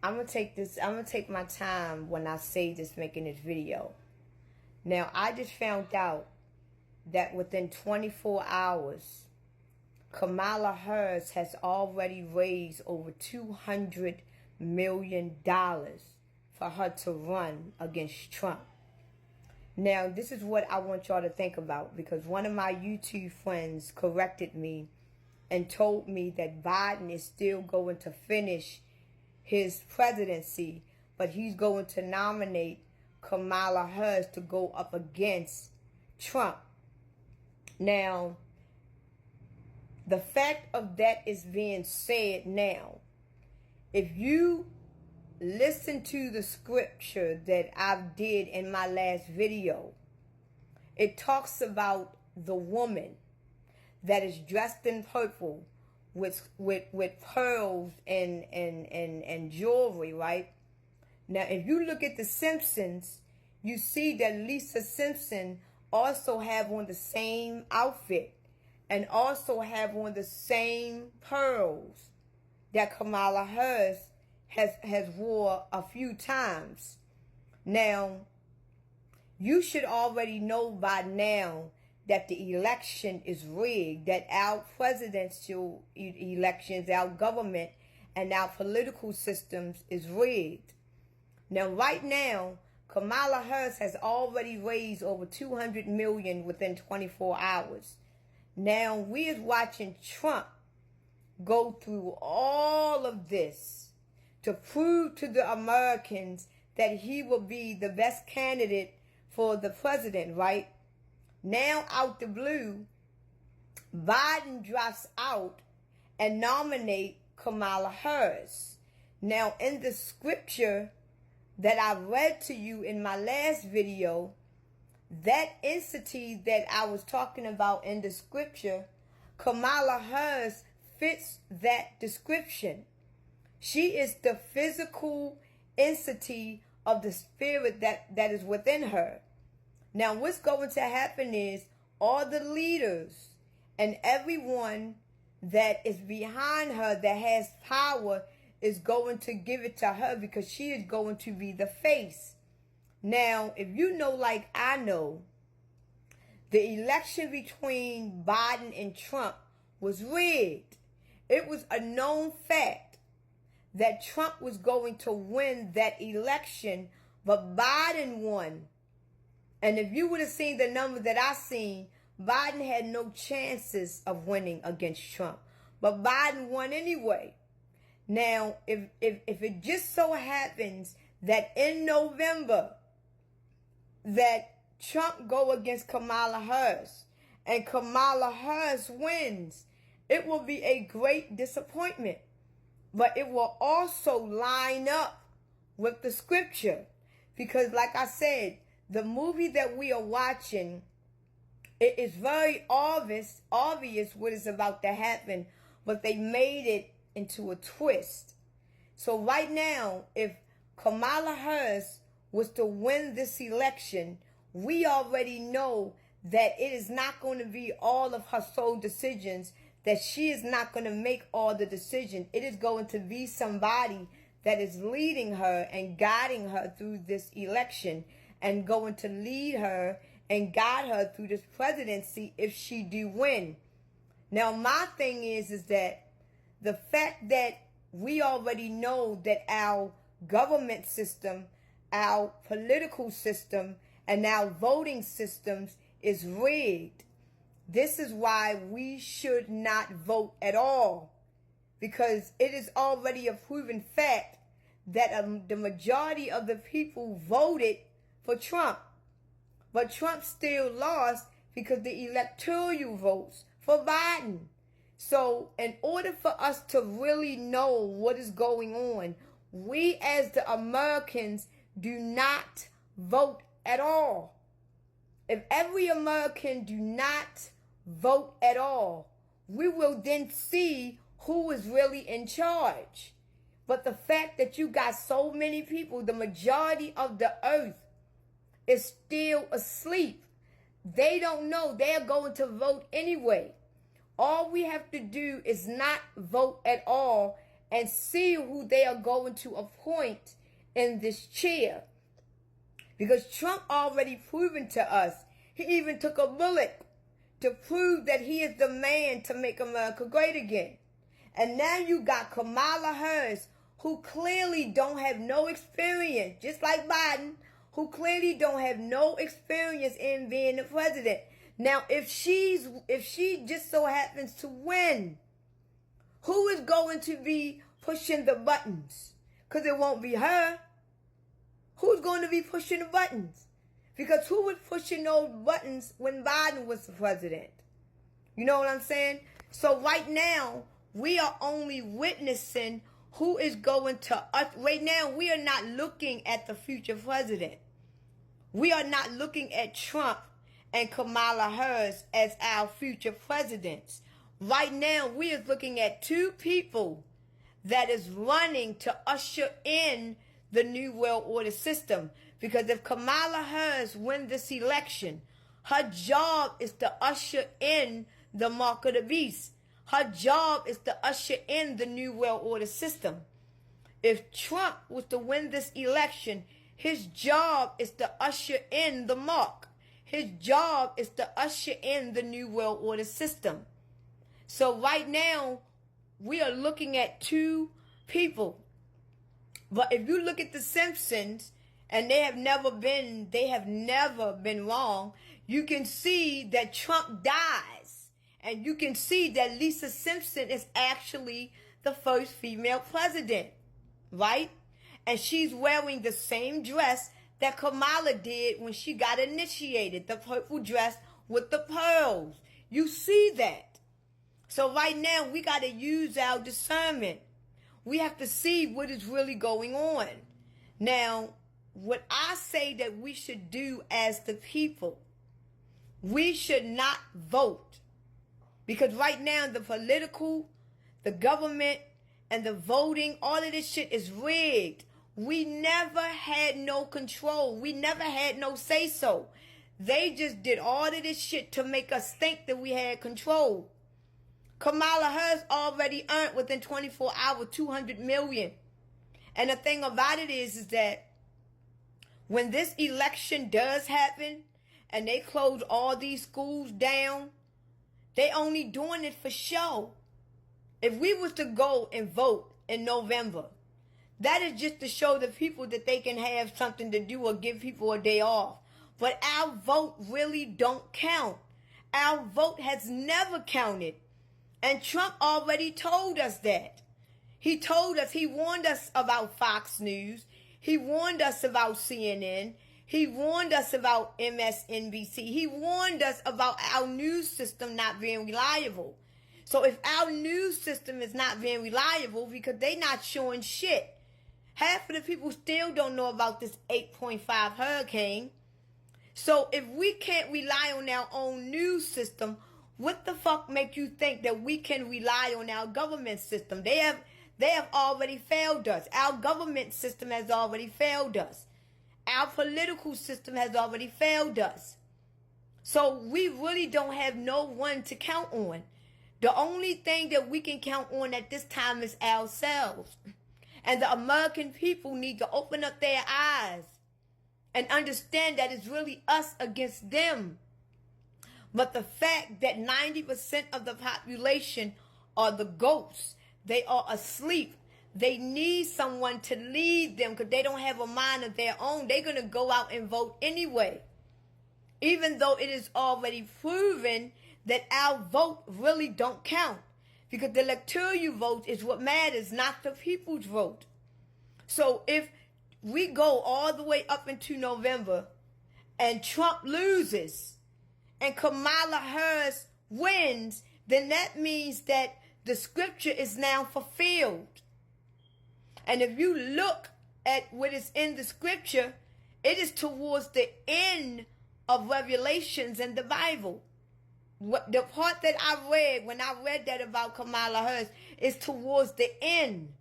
I'm gonna take my time when I say this, making this video. Now, I just found out that within 24 hours, Kamala Harris has already raised over $200 million for her to run against Trump. Now, this is what I want y'all to think about, because one of my YouTube friends corrected me and told me that Biden is still going to finish his presidency, but he's going to nominate Kamala Harris to go up against Trump. Now, the fact of that is being said now. If you listen to the scripture that I did in my last video, it talks about the woman that is dressed in purple with pearls and jewelry, right? Now, if you look at The Simpsons, you see that Lisa Simpson also have on the same outfit and also have on the same pearls that Kamala Harris has wore a few times. Now, you should already know by now that the election is rigged, that our presidential elections, our government, and our political systems is rigged. Now, right now, Kamala Harris has already raised over $200 million within 24 hours. Now, we is watching Trump go through all of this to prove to the Americans that he will be the best candidate for the president, right? Now, out the blue, Biden drops out and nominate Kamala Harris. Now, in the scripture that I read to you in my last video, that entity that I was talking about in the scripture, Kamala Harris fits that description. She is the physical entity of the spirit that is within her. Now, what's going to happen is all the leaders and everyone that is behind her that has power is going to give it to her, because she is going to be the face. Now, if you know, like I know, the election between Biden and Trump was rigged. It was a known fact that Trump was going to win that election, but Biden won. And if you would have seen the numbers that I seen, Biden had no chances of winning against Trump. But Biden won anyway. Now, if it just so happens that in November that Trump go against Kamala Harris and Kamala Harris wins, it will be a great disappointment. But it will also line up with the scripture. Because like I said, the movie that we are watching, it is very obvious what is about to happen, but they made it into a twist. So right now, if Kamala Harris was to win this election, we already know that it is not going to be all of her sole decisions, that she is not going to make all the decisions. It is going to be somebody that is leading her and guiding her through this election, and going to lead her and guide her through this presidency if she do win. Now, my thing is that the fact that we already know that our government system, our political system, and our voting systems is rigged. This is why we should not vote at all, because it is already a proven fact that the majority of the people voted for Trump. But Trump still lost because the electoral votes for Biden. So in order for us to really know what is going on, we as the Americans do not vote at all. If every American do not vote at all, we will then see who is really in charge. But the fact that you got so many people, the majority of the earth, is still asleep. They don't know. They're going to vote anyway. All we have to do is not vote at all and see who they are going to appoint in this chair. Because Trump already proven to us, he even took a bullet to prove that he is the man to make America great again. And now you got Kamala Harris, who clearly don't have no experience, just like Biden, who clearly don't have no experience in being the president. Now, if she just so happens to win, who is going to be pushing the buttons? Because it won't be her. Who's going to be pushing the buttons? Because who was pushing those buttons when Biden was the president? You know what I'm saying? So right now, we are only witnessing who is going to us. Right now, we are not looking at the future president. We are not looking at Trump and Kamala Harris as our future presidents. Right now, we are looking at two people that is running to usher in the New World Order system. Because if Kamala Harris wins this election, her job is to usher in the mark of the beast. Her job is to usher in the New World Order system. If Trump was to win this election, his job is to usher in the mark. His job is to usher in the New World Order system. So right now, we are looking at two people. But if you look at The Simpsons, and they have never been wrong, you can see that Trump dies. And you can see that Lisa Simpson is actually the first female president, right? And she's wearing the same dress that Kamala did when she got initiated, the purple dress with the pearls. You see that. So right now, we got to use our discernment. We have to see what is really going on. Now, what I say that we should do as the people, we should not vote. Because right now, the political, the government, and the voting, all of this shit is rigged. We never had no control. We never had no say-so. They just did all of this shit to make us think that we had control. Kamala Harris already earned within 24 hours $200 million. And the thing about it is that when this election does happen and they close all these schools down, they only doing it for show. If we was to go and vote in November, that is just to show the people that they can have something to do or give people a day off. But our vote really don't count. Our vote has never counted. And Trump already told us that. He told us, he warned us about Fox News. He warned us about CNN. He warned us about MSNBC. He warned us about our news system not being reliable. So if our news system is not being reliable because they not showing shit, half of the people still don't know about this 8.5 hurricane. So if we can't rely on our own news system, what the fuck make you think that we can rely on our government system? They have already failed us. Our government system has already failed us. Our political system has already failed us. So we really don't have no one to count on. The only thing that we can count on at this time is ourselves. And the American people need to open up their eyes and understand that it's really us against them. But the fact that 90% of the population are the ghosts, they are asleep. They need someone to lead them because they don't have a mind of their own. They're going to go out and vote anyway. Even though it is already proven that our vote really don't count. Because the electoral vote is what matters, not the people's vote. So if we go all the way up into November and Trump loses and Kamala Harris wins, then that means that the scripture is now fulfilled. And if you look at what is in the scripture, it is towards the end of Revelations in the Bible. The part that I read, when I read that about Kamala Harris, is towards the end.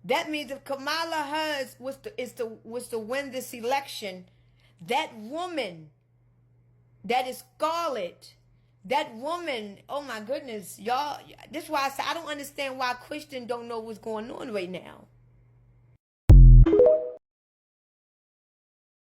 That means if Kamala Harris was to win this election, that woman that is scarlet, That woman, oh my goodness, y'all, this is why I say I don't understand why Christians don't know what's going on right now.